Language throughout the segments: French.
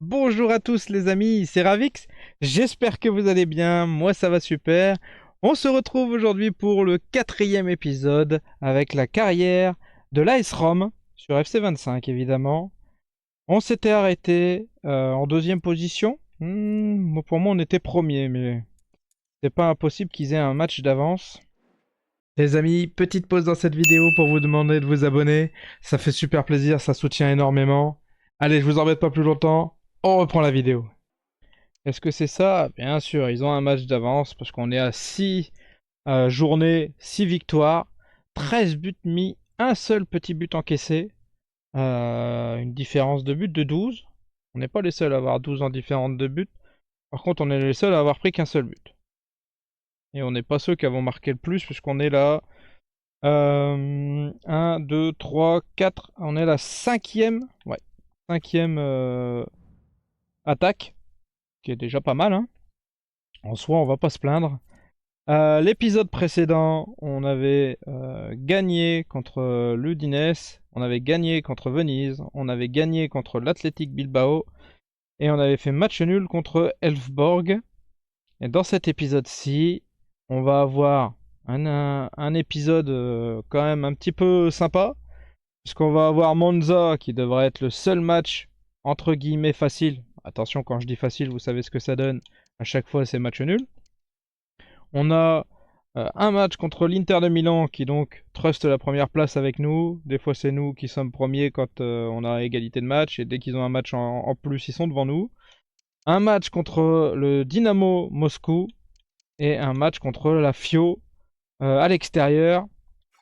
Bonjour à tous les amis, c'est Ravix, j'espère que vous allez bien, moi ça va super. On se retrouve aujourd'hui pour le 4e épisode avec la carrière de l'AS Rome sur FC25 évidemment. On s'était arrêté en 2e position. Pour moi on était premier, mais c'est pas impossible qu'ils aient un match d'avance. Les amis, petite pause dans cette vidéo pour vous demander de vous abonner, ça fait super plaisir, ça soutient énormément. Allez, je vous embête pas plus longtemps, on reprend la vidéo. Est-ce que c'est ça? Bien sûr, ils ont un match d'avance parce qu'on est à 6 journées, 6 victoires, 13 buts mis, un seul petit but encaissé, une différence de but de 12. On n'est pas les seuls à avoir 12 en différence de but. Par contre, on est les seuls à avoir pris qu'un seul but. Et on n'est pas ceux qui avons marqué le plus puisqu'on est là 1, 2, 3, 4. On est la cinquième, ouais, cinquième attaque, qui est déjà pas mal, hein. En soi, on va pas se plaindre. L'épisode précédent, on avait gagné contre l'Udinese, on avait gagné contre Venise, on avait gagné contre l'Athletic Bilbao et on avait fait match nul contre Elfsborg. Et dans cet épisode-ci, on va avoir un épisode quand même un petit peu sympa, puisqu'on va avoir Monza qui devrait être le seul match entre guillemets facile. Attention, quand je dis facile, vous savez ce que ça donne. À chaque fois, c'est match nul. On a un match contre l'Inter de Milan qui donc trust la première place avec nous. Des fois c'est nous qui sommes premiers quand on a égalité de match et dès qu'ils ont un match en plus ils sont devant nous. Un match contre le Dynamo Moscou et un match contre la Fio à l'extérieur.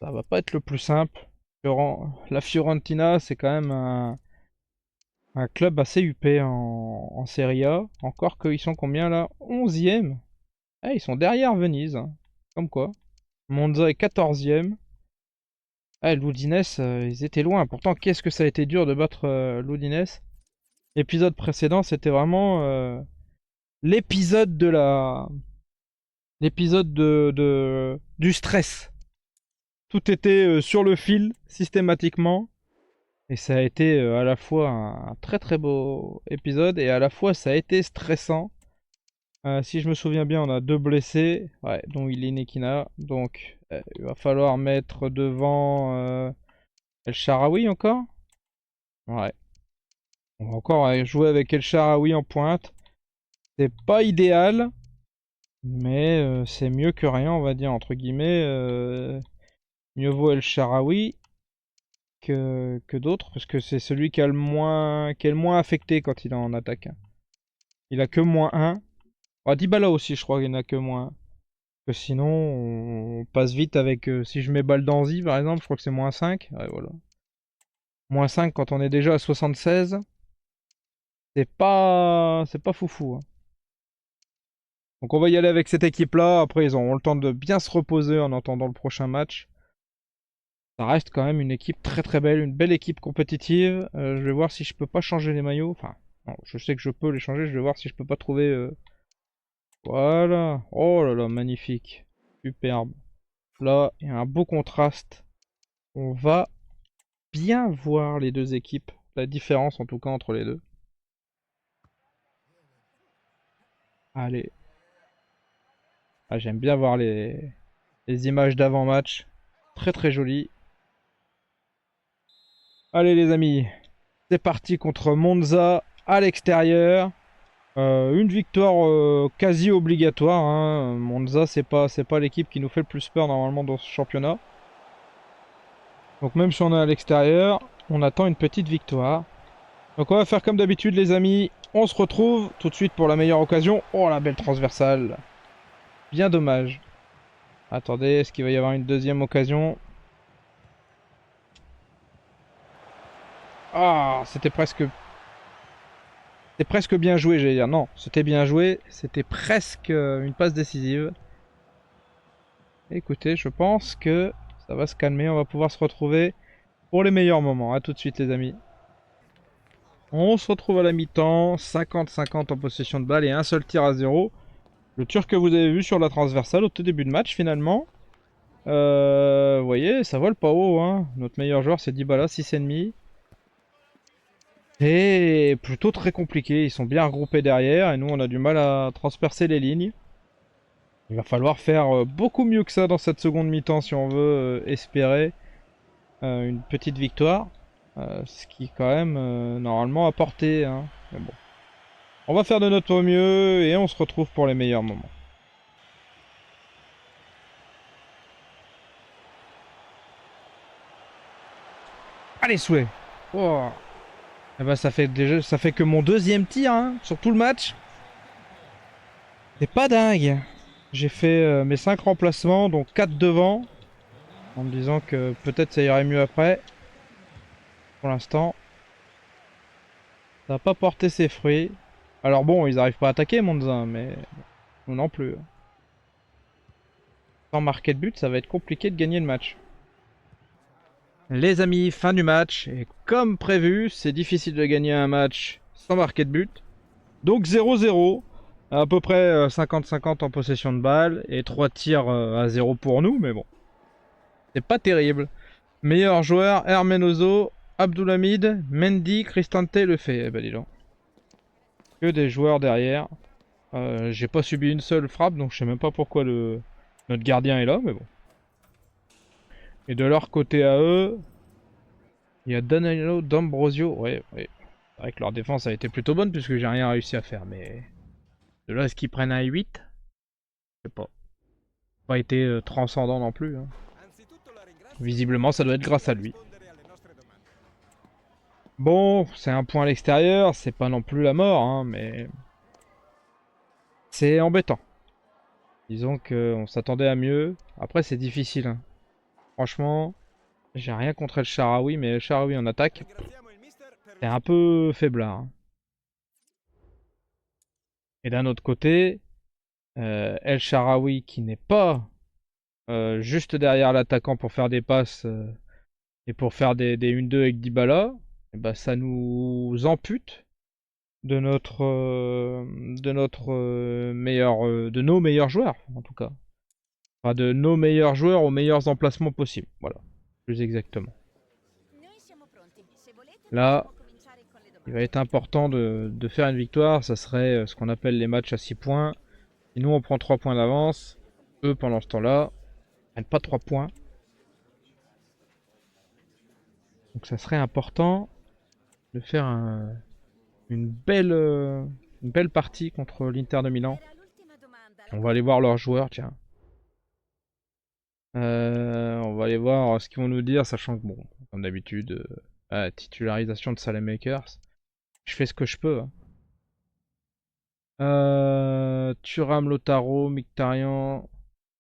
Ça va pas être le plus simple. La Fiorentina c'est quand même un club assez huppé en Serie A. Encore qu'ils sont combien là? 11e. Ah, ils sont derrière Venise. Comme quoi. Monza est 14e. Ah, l'Udinese, ils étaient loin. Pourtant, qu'est-ce que ça a été dur de battre l'Udinese. L'épisode précédent, c'était vraiment l'épisode de la... L'épisode du stress. Tout était sur le fil, systématiquement. Et ça a été à la fois un très très beau épisode et à la fois ça a été stressant. Si je me souviens bien, on a 2 blessés, ouais, dont Nekina. Donc, il va falloir mettre devant El Shaarawy encore. Ouais. On va encore jouer avec El Shaarawy en pointe. C'est pas idéal, mais c'est mieux que rien, on va dire, entre guillemets. Mieux vaut El Shaarawy que d'autres, parce que c'est celui qui est le moins affecté quand il est en attaque. Il a que -1. Ah, Dybala aussi, je crois qu'il n'a que -1. Que sinon, on passe vite avec... si je mets Baldanzi, par exemple, je crois que c'est -5. Ouais, voilà. -5 quand on est déjà à 76. C'est pas foufou, hein. Donc on va y aller avec cette équipe-là. Après, ils auront le temps de bien se reposer en attendant le prochain match. Ça reste quand même une équipe très très belle, une belle équipe compétitive. Je vais voir si je peux pas changer les maillots. Enfin, non, je sais que je peux les changer. Je vais voir si je peux pas trouver... Voilà. Oh là là, magnifique. Superbe. Là, il y a un beau contraste. On va bien voir les deux équipes. La différence en tout cas entre les deux. Allez. Ah, j'aime bien voir les images d'avant-match. Très très jolies. Allez les amis. C'est parti contre Monza à l'extérieur. Une victoire quasi obligatoire, hein. Monza, c'est pas l'équipe qui nous fait le plus peur normalement dans ce championnat. Donc même si on est à l'extérieur, on attend une petite victoire. Donc on va faire comme d'habitude les amis. On se retrouve tout de suite pour la meilleure occasion. Oh la belle transversale. Bien dommage. Attendez, est-ce qu'il va y avoir une deuxième occasion? Ah, c'était presque... C'était presque bien joué, j'allais dire. Non, c'était bien joué. C'était presque une passe décisive. Écoutez, je pense que ça va se calmer. On va pouvoir se retrouver pour les meilleurs moments. A tout de suite, les amis. On se retrouve à la mi-temps. 50-50 en possession de balle et un seul tir à 0. Le tir que vous avez vu sur la transversale au tout début de match, finalement. Vous voyez, ça vole pas haut, hein. Notre meilleur joueur, c'est Dybala, 6,5. C'est plutôt très compliqué, ils sont bien regroupés derrière et nous on a du mal à transpercer les lignes. Il va falloir faire beaucoup mieux que ça dans cette seconde mi-temps si on veut espérer une petite victoire. Ce qui est quand même normalement à portée, hein. Mais bon. On va faire de notre mieux et on se retrouve pour les meilleurs moments. Allez, souhait. Oh. Eh ben, ça fait que mon deuxième tir hein, sur tout le match. C'est pas dingue. J'ai fait mes 5 remplacements, donc 4 devant. En me disant que peut-être ça irait mieux après. Pour l'instant, ça n'a pas porté ses fruits. Alors bon, ils arrivent pas à attaquer Monza, mais nous non plus. Sans marquer de but, ça va être compliqué de gagner le match. Les amis, fin du match. Et comme prévu, c'est difficile de gagner un match sans marquer de but. Donc 0-0. À peu près 50-50 en possession de balle. Et 3 tirs à 0 pour nous, mais bon. C'est pas terrible. Meilleur joueur, Hermenoso, Abdulhamid, Mendy, Cristante, Lefebvre. Eh ben dis donc. Que des joueurs derrière. J'ai pas subi une seule frappe, donc je sais même pas pourquoi notre gardien est là, mais bon. Et de leur côté à eux, il y a Danilo, D'Ambrosio. Ouais. C'est vrai que leur défense a été plutôt bonne puisque j'ai rien réussi à faire, mais... De là, est-ce qu'ils prennent un 8? Je sais pas. Pas été transcendant non plus. Hein. Visiblement, ça doit être grâce à lui. Bon, c'est un point à l'extérieur, c'est pas non plus la mort, hein, mais... C'est embêtant. Disons qu'on s'attendait à mieux. Après, c'est difficile. Hein. Franchement, j'ai rien contre El Shaarawy, mais El Shaarawy en attaque, c'est un peu faiblard. Hein. Et d'un autre côté, El Shaarawy qui n'est pas juste derrière l'attaquant pour faire des passes et pour faire des 1-2 avec Dybala, et bah, ça nous ampute de nos meilleurs joueurs en tout cas. Enfin, de nos meilleurs joueurs aux meilleurs emplacements possibles. Voilà, plus exactement. Là, il va être important de faire une victoire. Ça serait ce qu'on appelle les matchs à 6 points. Et nous, on prend 3 points d'avance. Eux, pendant ce temps-là, prennent pas 3 points. Donc ça serait important de faire une belle partie contre l'Inter de Milan. On va aller voir leurs joueurs, tiens. On va aller voir ce qu'ils vont nous dire, sachant que, bon, comme d'habitude, titularisation de Saelemaekers. Je fais ce que je peux. Hein. Thuram, Lautaro, Mkhitaryan,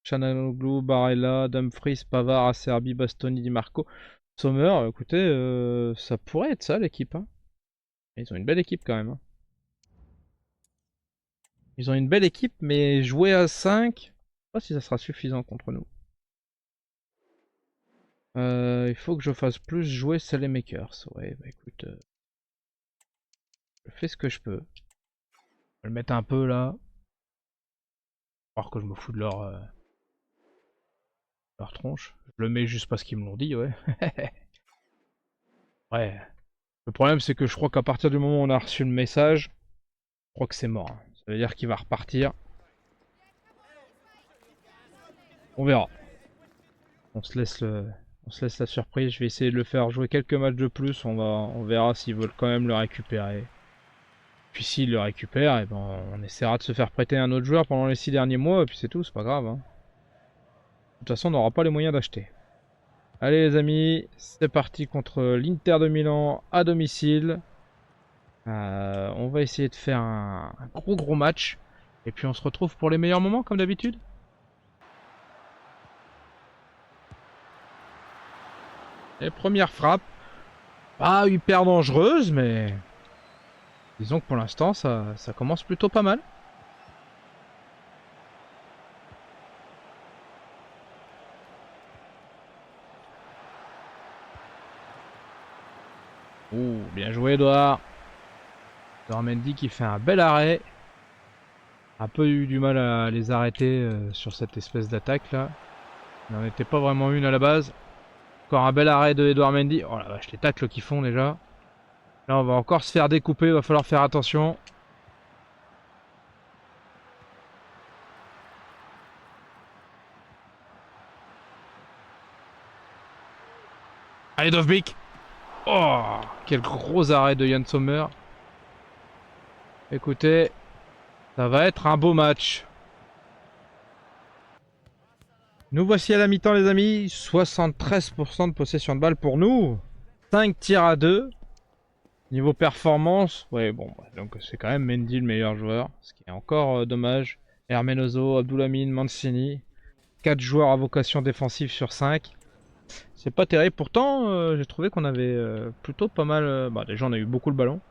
Çalhanoğlu, Barella, Dumfries, Pavard, Acerbi, Bastoni, Di Marco, Sommer. Écoutez, ça pourrait être ça l'équipe. Hein. Ils ont une belle équipe quand même. Hein. Ils ont une belle équipe, mais jouer à 5, je sais pas si ça sera suffisant contre nous. Il faut que je fasse plus jouer Saelemaekers. Ouais, bah écoute, je fais ce que je peux. Je vais le mettre un peu là. Alors que je me fous de leur tronche. Je le mets juste parce qu'ils me l'ont dit, ouais. Ouais. Le problème, c'est que je crois qu'à partir du moment où on a reçu le message, je crois que c'est mort. Hein. Ça veut dire qu'il va repartir. On verra. On se laisse la surprise. Je vais essayer de le faire jouer quelques matchs de plus. On verra s'ils veulent quand même le récupérer. Puis s'ils le récupèrent, et ben, on essaiera de se faire prêter un autre joueur pendant les 6 derniers mois. Et puis c'est tout, c'est pas grave. Hein. De toute façon, on n'aura pas les moyens d'acheter. Allez les amis, c'est parti contre l'Inter de Milan à domicile. On va essayer de faire un gros match. Et puis on se retrouve pour les meilleurs moments comme d'habitude. Les premières frappes. Pas hyper dangereuses, mais... Disons que pour l'instant, ça commence plutôt pas mal. Ouh, bien joué Edouard. Edouard Mendy qui fait un bel arrêt. Un peu eu du mal à les arrêter sur cette espèce d'attaque là. Il n'en était pas vraiment une à la base. Encore un bel arrêt de Edouard Mendy. Oh la vache, les tacles qu'ils font déjà. Là, on va encore se faire découper, il va falloir faire attention. Allez, Dovbyk. Oh, quel gros arrêt de Yann Sommer. Écoutez, ça va être un beau match. Nous voici à la mi-temps, les amis. 73% de possession de balle pour nous. 5 tirs à 2. Niveau performance, ouais, bon, donc c'est quand même Mendy le meilleur joueur. Ce qui est encore dommage. Hermenoso, Abdoulamine, Mancini. 4 joueurs à vocation défensive sur 5. C'est pas terrible. Pourtant, j'ai trouvé qu'on avait plutôt pas mal... bah, déjà, on a eu beaucoup le ballon.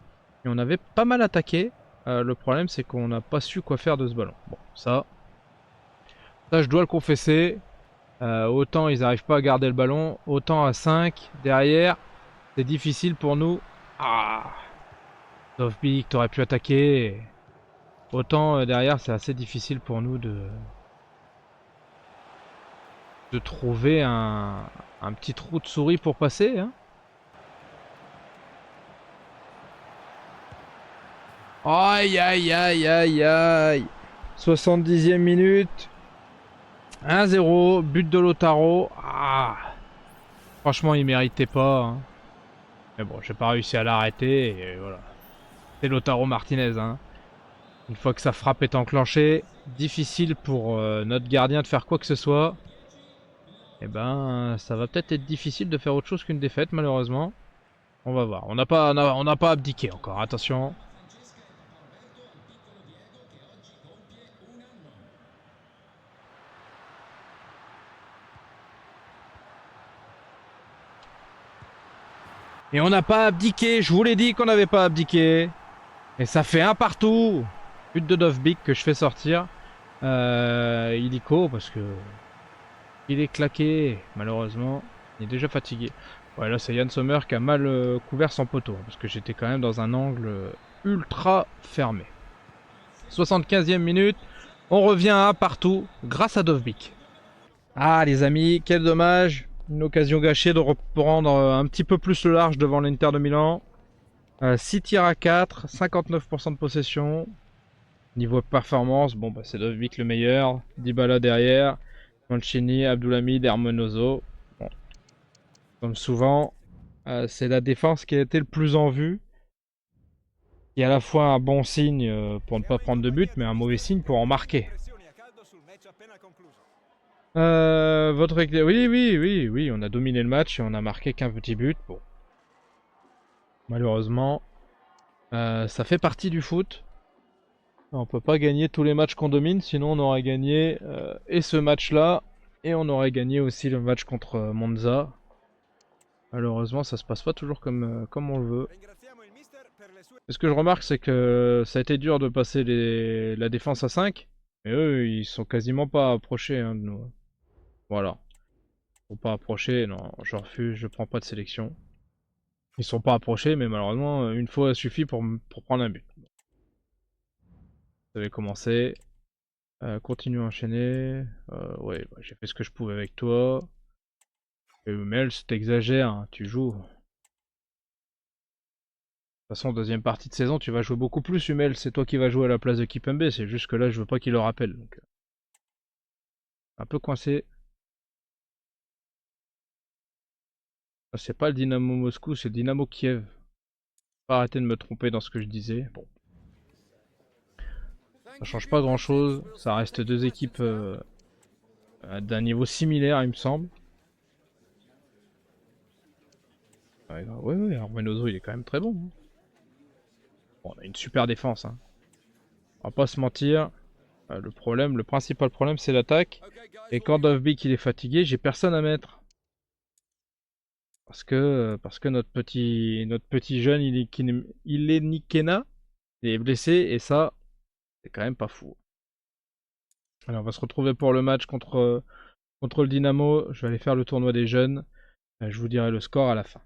Et on avait pas mal attaqué. Le problème, c'est qu'on n'a pas su quoi faire de ce ballon. Bon, ça je dois le confesser. Autant ils n'arrivent pas à garder le ballon, autant à 5 derrière, c'est difficile pour nous. Ah, Dovbyk, t'aurais pu attaquer. Autant derrière, c'est assez difficile pour nous de trouver un petit trou de souris pour passer. Hein. Aïe aïe aïe aïe aïe. 70e minute. 1-0, but de Lautaro. Ah, franchement, il méritait pas. Hein. Mais bon, j'ai pas réussi à l'arrêter et voilà. C'est Lautaro Martinez. Hein. Une fois que sa frappe est enclenchée, difficile pour notre gardien de faire quoi que ce soit. Et ben, ça va peut-être être difficile de faire autre chose qu'une défaite, malheureusement. On va voir. On n'a pas abdiqué encore. Attention. Et on n'a pas abdiqué. Je vous l'ai dit qu'on n'avait pas abdiqué. Et ça fait un partout. But de Dovbyk que je fais sortir. Illico parce que il est claqué. Malheureusement, il est déjà fatigué. Ouais, là c'est Yann Sommer qui a mal couvert son poteau. Parce que j'étais quand même dans un angle ultra fermé. 75e minute. On revient à partout grâce à Dovbyk. Ah les amis, quel dommage. Une occasion gâchée de reprendre un petit peu plus le large devant l'Inter de Milan. 6 tirs à 4, 59% de possession. Niveau performance, bon bah c'est Dovbyk le meilleur. Dybala derrière. Mancini, Abdoulamid, Hermenoso. Bon. Comme souvent, c'est la défense qui a été le plus en vue. Qui est à la fois un bon signe pour ne pas prendre de but, mais un mauvais signe pour en marquer. Oui, on a dominé le match et on a marqué qu'un petit but. Bon. Malheureusement, ça fait partie du foot. On peut pas gagner tous les matchs qu'on domine, sinon on aurait gagné et ce match-là, et on aurait gagné aussi le match contre Monza. Malheureusement, ça se passe pas toujours comme on le veut. Et ce que je remarque, c'est que ça a été dur de passer la défense à 5, mais eux, ils sont quasiment pas approchés de nous. Voilà. Faut pas approcher, non, je refuse, je prends pas de sélection. Ils sont pas approchés, mais malheureusement, une fois suffit pour prendre un but. Vous avez commencé. Continue à enchaîner. Ouais, bah, j'ai fait ce que je pouvais avec toi. Et Mel, t'exagères, hein, tu joues. De toute façon, deuxième partie de saison, tu vas jouer beaucoup plus, Hummel. C'est toi qui vas jouer à la place de Kipembe. C'est juste que là, je veux pas qu'il le rappelle. Donc, un peu coincé. Ah, c'est pas le Dynamo Moscou, c'est le Dynamo Kiev. Faut pas arrêter de me tromper dans ce que je disais. Bon. Ça change pas grand chose. Ça reste deux équipes d'un niveau similaire, il me semble. Ouais, Armenoso, il est quand même très bon. Hein. Bon, on a une super défense. Hein. On va pas se mentir. Le principal problème, c'est l'attaque. Et quand Dovbyk il est fatigué, j'ai personne à mettre. Parce que notre petit jeune, il est Nikena, il est blessé, et ça, c'est quand même pas fou. Alors, on va se retrouver pour le match contre le Dynamo. Je vais aller faire le tournoi des jeunes. Je vous dirai le score à la fin.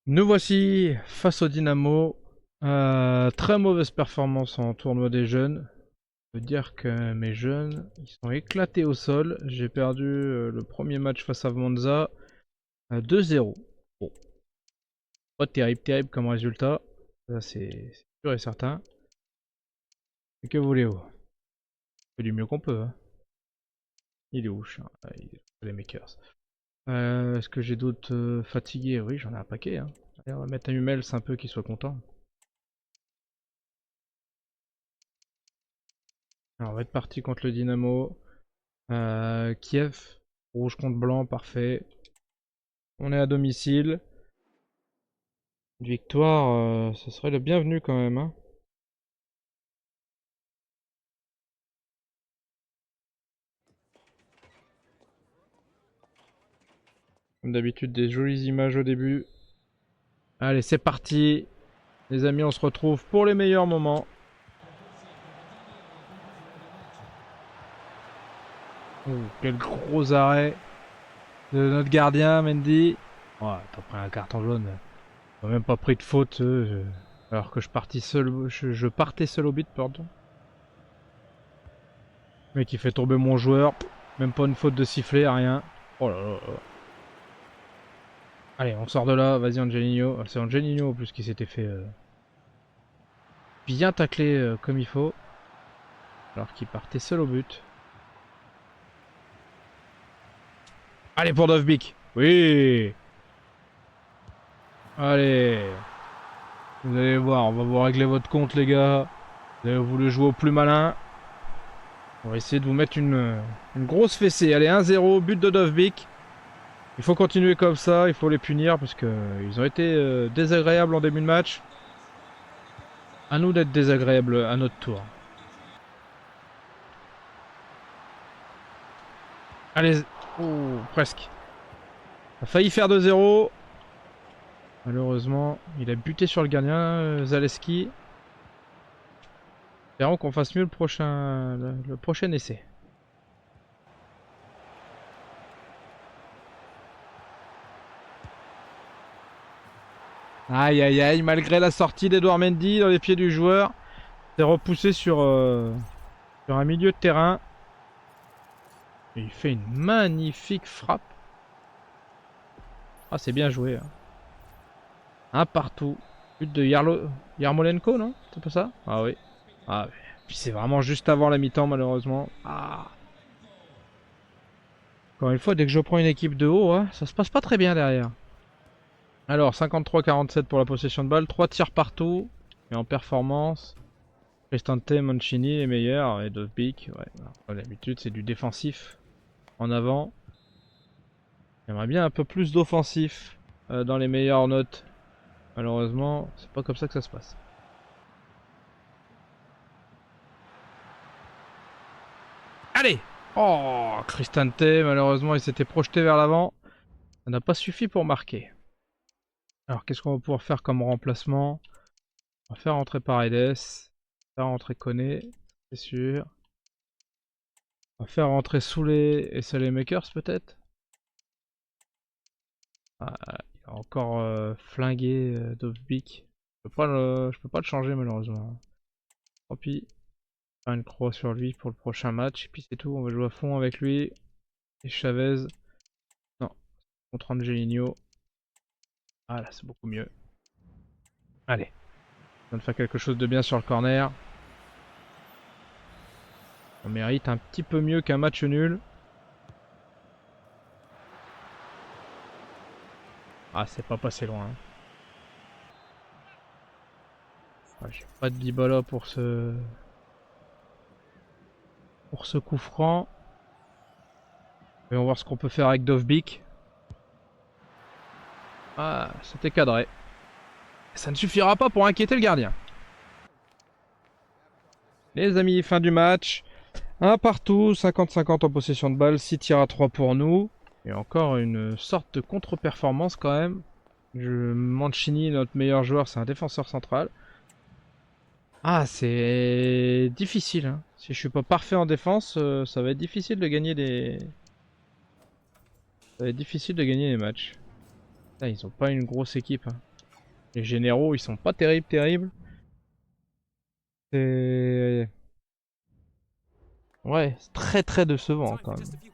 Nous voici face au Dynamo. Très mauvaise performance en tournoi des jeunes. Je peux dire que mes jeunes, ils sont éclatés au sol. J'ai perdu le premier match face à Monza 2-0. Bon. Pas terrible comme résultat. Ça c'est sûr et certain. Et que voulez-vous? On fait du mieux qu'on peut. Hein. Il est où il est les makers. Est-ce que j'ai d'autres fatigués? Oui, j'en ai un paquet. Hein. Allez, on va mettre un Hummels un peu qui soit content. Alors, on va être parti contre le Dynamo. Kiev, rouge contre blanc, parfait. On est à domicile. Une victoire, ce serait le bienvenu quand même. Hein. Comme d'habitude, des jolies images au début. Allez, c'est parti. Les amis, on se retrouve pour les meilleurs moments. Oh, quel gros arrêt de notre gardien, Mendy. Ouais, t'as pris un carton jaune. T'as même pas pris de faute, alors que je partais seul au but, pardon. Le mec, il fait tomber mon joueur. Même pas une faute de sifflet, rien. Oh là là là. Allez, on sort de là. Vas-y, Angelino. C'est Angelino en plus qui s'était fait bien tacler comme il faut. Alors qu'il partait seul au but. Allez pour Dovbik. Oui. Allez. Vous allez voir, on va vous régler votre compte les gars. Vous avez voulu jouer au plus malin. On va essayer de vous mettre une grosse fessée. Allez, 1-0, but de Dovbik. Il faut continuer comme ça, il faut les punir parce qu'ils ont été désagréables en début de match. À nous d'être désagréables à notre tour. Allez, oh, presque. On a failli faire 2-0. Malheureusement, il a buté sur le gardien, Zaleski. Espérons qu'on fasse mieux le prochain essai. Aïe aïe aïe, malgré la sortie d'Edouard Mendy dans les pieds du joueur, c'est repoussé sur un milieu de terrain. Et il fait une magnifique frappe. Ah, c'est bien joué. Hein. Un partout. But de Yarmolenko, non? C'est pas ça? Ah oui. Ah oui. Puis c'est vraiment juste avant la mi-temps, malheureusement. Ah. Encore une fois, dès que je prends une équipe de haut, hein, ça se passe pas très bien derrière. Alors, 53-47 pour la possession de balle. 3 tirs partout. Et en performance, Cristante, Mancini les meilleurs. Et Dovbik, ouais. Comme d'habitude, c'est du défensif en avant. J'aimerais bien un peu plus d'offensif dans les meilleures notes. Malheureusement, c'est pas comme ça que ça se passe. Allez! Oh, Cristante, malheureusement, il s'était projeté vers l'avant. Ça n'a pas suffi pour marquer. Alors, qu'est-ce qu'on va pouvoir faire comme remplacement? On va faire rentrer Paredes. Faire rentrer Koné, c'est sûr. On va faire rentrer Soulé et Makers peut-être. Ah, il a encore flingué Dovbik. Je peux pas le changer malheureusement. Tant pis. Faire une croix sur lui pour le prochain match. Et puis c'est tout, on va jouer à fond avec lui. Et Chavez. Non, contre Angelino. Ah là, c'est beaucoup mieux. Allez. On va faire quelque chose de bien sur le corner. On mérite un petit peu mieux qu'un match nul. Ah, c'est pas passé loin. Ah, j'ai pas de Dybala pour ce coup franc. Et on va voir ce qu'on peut faire avec Dovbik. Ah, c'était cadré. Ça ne suffira pas pour inquiéter le gardien. Les amis, fin du match. Un partout, 50-50 en possession de balle, 6 tirs à 3 pour nous. Et encore une sorte de contre-performance quand même. Mancini, notre meilleur joueur, c'est un défenseur central. Ah, c'est difficile. Hein. Si je suis pas parfait en défense, ça va être difficile de gagner Ça va être difficile de gagner les matchs. Là, ils ont pas une grosse équipe. Hein. Les généraux, ils sont pas terribles. C'est... Ouais, c'est très décevant quand même. Je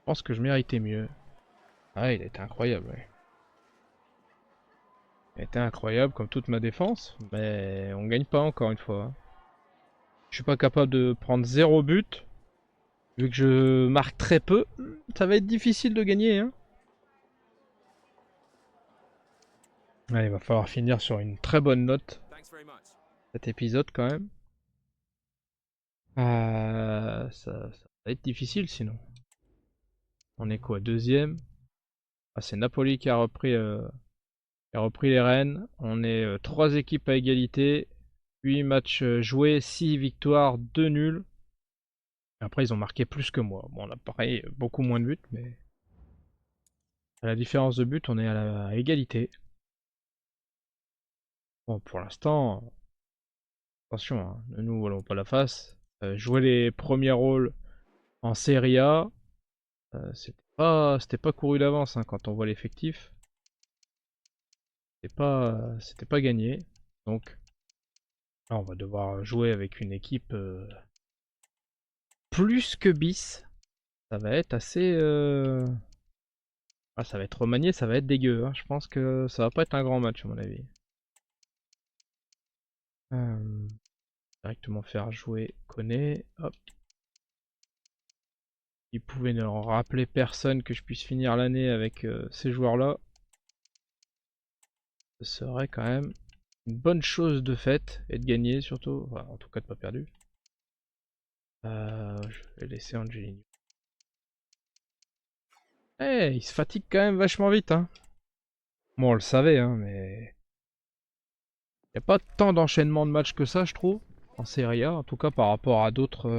pense que je méritais mieux. Ah, il a été incroyable, ouais. était incroyable comme toute ma défense, mais on gagne pas encore une fois. Je suis pas capable de prendre 0 but. Vu que je marque très peu, ça va être difficile de gagner. Hein. Allez, il va falloir finir sur une très bonne note cet épisode quand même. Ça va être difficile sinon. On est quoi, deuxième? Ah, c'est Napoli qui a repris les rênes. On est 3 équipes à égalité. 8 matchs joués, 6 victoires, 2 nuls. Après, ils ont marqué plus que moi. Bon, on a pareil, beaucoup moins de buts, mais à la différence de but, on est à égalité. Bon, pour l'instant, attention, hein, ne nous voilons pas la face. Jouer les premiers rôles en Serie A, c'était pas couru d'avance hein, quand on voit l'effectif. C'était pas gagné. Donc là, on va devoir jouer avec une équipe plus que bis. Ça va être assez... Ah, ça va être remanié, ça va être dégueu. Hein. Je pense que ça va pas être un grand match à mon avis. Directement faire jouer Koné. Hop. Il pouvait ne rappeler personne que je puisse finir l'année avec ces joueurs-là. Ce serait quand même une bonne chose de faite et de gagner surtout. Enfin, en tout cas de pas perdu. Je vais laisser Angelini. Eh, il se fatigue quand même vachement vite. Hein. Bon, on le savait, hein, mais... Il n'y a pas tant d'enchaînement de matchs que ça, je trouve, en Serie A, en tout cas par rapport à d'autres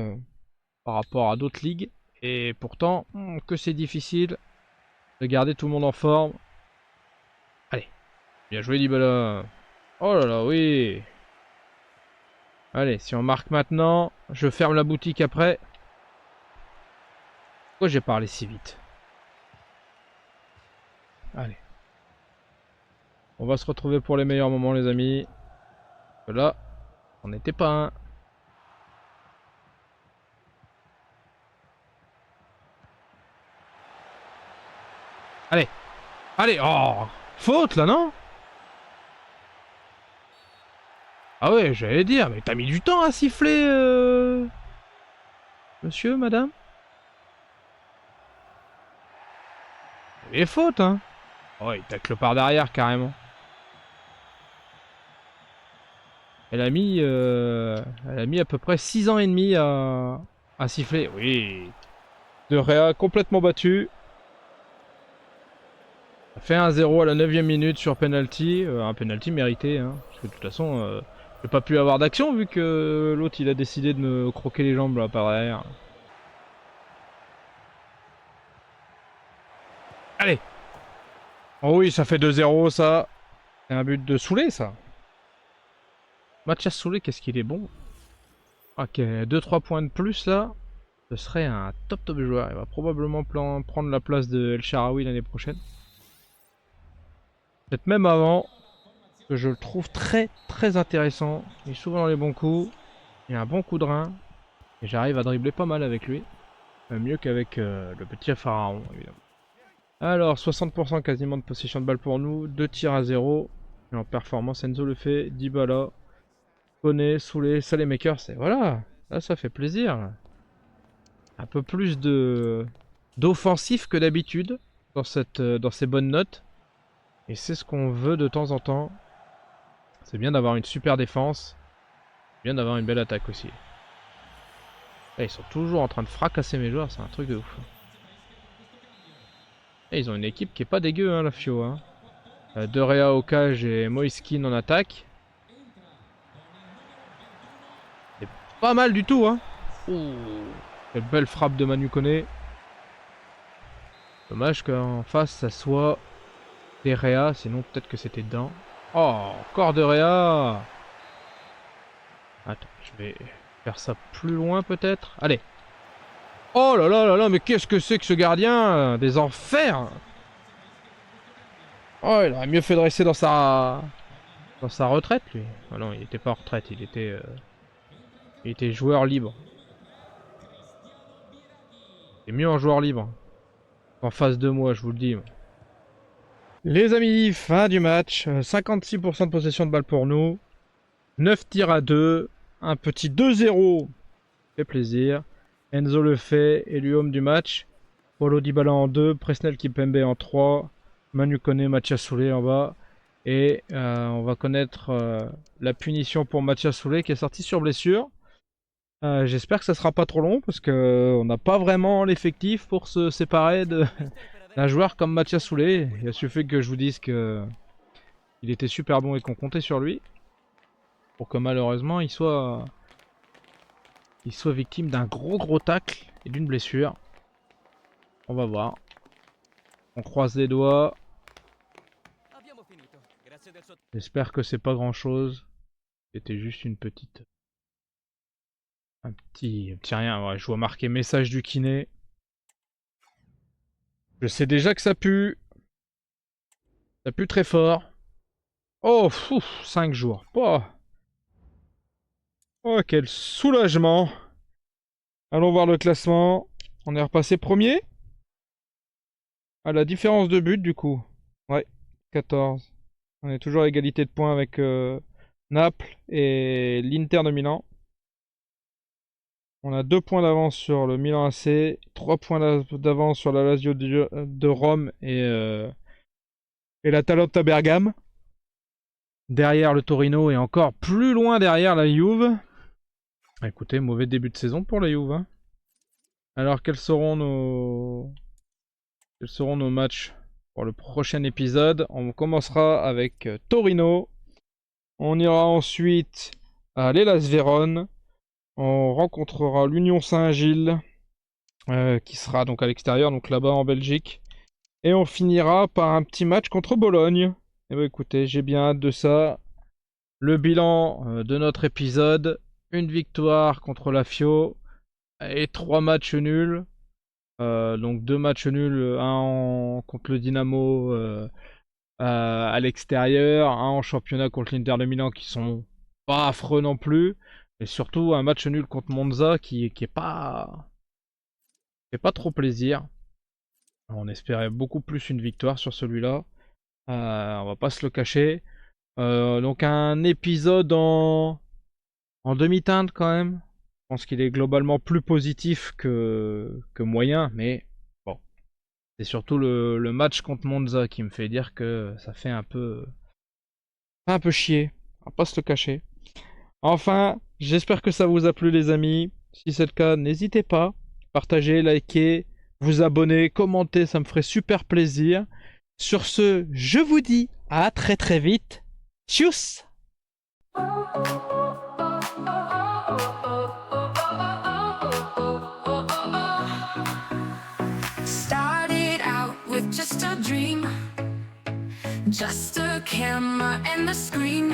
ligues. Et pourtant, que c'est difficile de garder tout le monde en forme. Allez, bien joué Dybala. Oh là là, oui. Allez, si on marque maintenant, je ferme la boutique après. Pourquoi j'ai parlé si vite? Allez. On va se retrouver pour les meilleurs moments les amis. Là, on n'était pas un. Allez. Allez. Oh. Faute là, non? Ah ouais, j'allais dire, mais t'as mis du temps à siffler, monsieur, madame? Il est faute, hein? Oh, il tacle par derrière, carrément. Elle a mis à peu près 6 ans et demi à siffler. Oui. De Réa complètement battu. Ça fait 1-0 à la 9ème minute sur penalty. Un penalty mérité, hein. Parce que de toute façon, j'ai pas pu avoir d'action vu que l'autre il a décidé de me croquer les jambes là par derrière. Allez. Oh oui, ça fait 2-0 ça. C'est un but de Soulé ça. Mathias Soulé, qu'est-ce qu'il est bon. Ok, 2-3 points de plus là. Ce serait un top joueur. Il va probablement prendre la place de El Shaarawy l'année prochaine. Peut-être même avant. Que je le trouve très intéressant. Il est souvent dans les bons coups. Il a un bon coup de rein. Et j'arrive à dribbler pas mal avec lui. Mieux qu'avec le petit Pharaon, évidemment. Alors, 60% quasiment de possession de balle pour nous. 2 tirs à 0. Et en performance, Enzo le fait. Dybala, Koné, Soulé, Saelemaekers. Et voilà. Là, ça fait plaisir. Un peu plus d'offensif que d'habitude dans ces bonnes notes. Et c'est ce qu'on veut de temps en temps. C'est bien d'avoir une super défense. C'est bien d'avoir une belle attaque aussi. Là, ils sont toujours en train de fracasser mes joueurs, c'est un truc de ouf. Et ils ont une équipe qui est pas dégueu, hein, la Fio. Hein. De Rea au cage et Moiskin en attaque. C'est pas mal du tout, hein. Ouh, quelle belle frappe de Manu Koné. Dommage qu'en face ça soit des Rea, sinon peut-être que c'était dedans. Oh, encore de Rea. Attends, je vais faire ça plus loin peut-être. Allez. Oh là là là là, mais qu'est-ce que c'est que ce gardien? Des enfers. Oh, il aurait mieux fait de rester dans sa retraite, lui. Ah non, il était pas en retraite, il était joueur libre. Il est mieux en joueur libre. En face de moi, je vous le dis. Les amis, fin du match. 56% de possession de balle pour nous. 9 tirs à 2. Un petit 2-0. Fait plaisir. Enzo le fait. Et lui homme du match. Paulo Dybala en 2. Presnel Kimpembe en 3. Manu Kone, Mathias Soulé en bas. Et on va connaître la punition pour Mathias Soulé qui est sorti sur blessure. J'espère que ça sera pas trop long parce qu'on n'a pas vraiment l'effectif pour se séparer d'un joueur comme Mathias Soulé. Il a suffi que je vous dise qu'il était super bon et qu'on comptait sur lui pour que malheureusement il soit victime d'un gros tacle et d'une blessure. On va voir. On croise les doigts. J'espère que c'est pas grand chose. C'était juste une petite... Un petit rien. Ouais, je vois marqué message du kiné. Je sais déjà que ça pue. Ça pue très fort. Oh, 5 jours. Oh, quel soulagement. Allons voir le classement. On est repassé premier. À la différence de but du coup. Ouais, 14. On est toujours à égalité de points avec Naples et l'Inter de Milan. On a 2 points d'avance sur le Milan AC, 3 points d'avance sur la Lazio de Rome et l'Atalanta Bergame. Derrière le Torino et encore plus loin derrière la Juve. Écoutez, mauvais début de saison pour la Juve. Hein. Alors quels seront nos matchs pour le prochain épisode? On commencera avec Torino. On ira ensuite à l'Hellas Vérone. On rencontrera l'Union Saint-Gilles qui sera donc à l'extérieur, donc là-bas en Belgique. Et on finira par un petit match contre Bologne. Et bah écoutez, j'ai bien hâte de ça. Le bilan de notre épisode, une victoire contre la Fio et 3 matchs nuls. Donc 2 matchs nuls, un contre le Dynamo à l'extérieur, un en championnat contre l'Inter de Milan qui sont pas affreux non plus. Et surtout un match nul contre Monza qui est pas... fait pas trop plaisir. On espérait beaucoup plus une victoire sur celui-là. On va pas se le cacher. Donc un épisode en demi-teinte quand même. Je pense qu'il est globalement plus positif que moyen, mais bon. C'est surtout le match contre Monza qui me fait dire que ça fait un peu chier. On va pas se le cacher. Enfin, j'espère que ça vous a plu les amis. Si c'est le cas, n'hésitez pas. Partagez, likez, vous abonnez, commentez, ça me ferait super plaisir. Sur ce, je vous dis à très vite. Tchuss! Started out with just a dream, just a camera and the screen.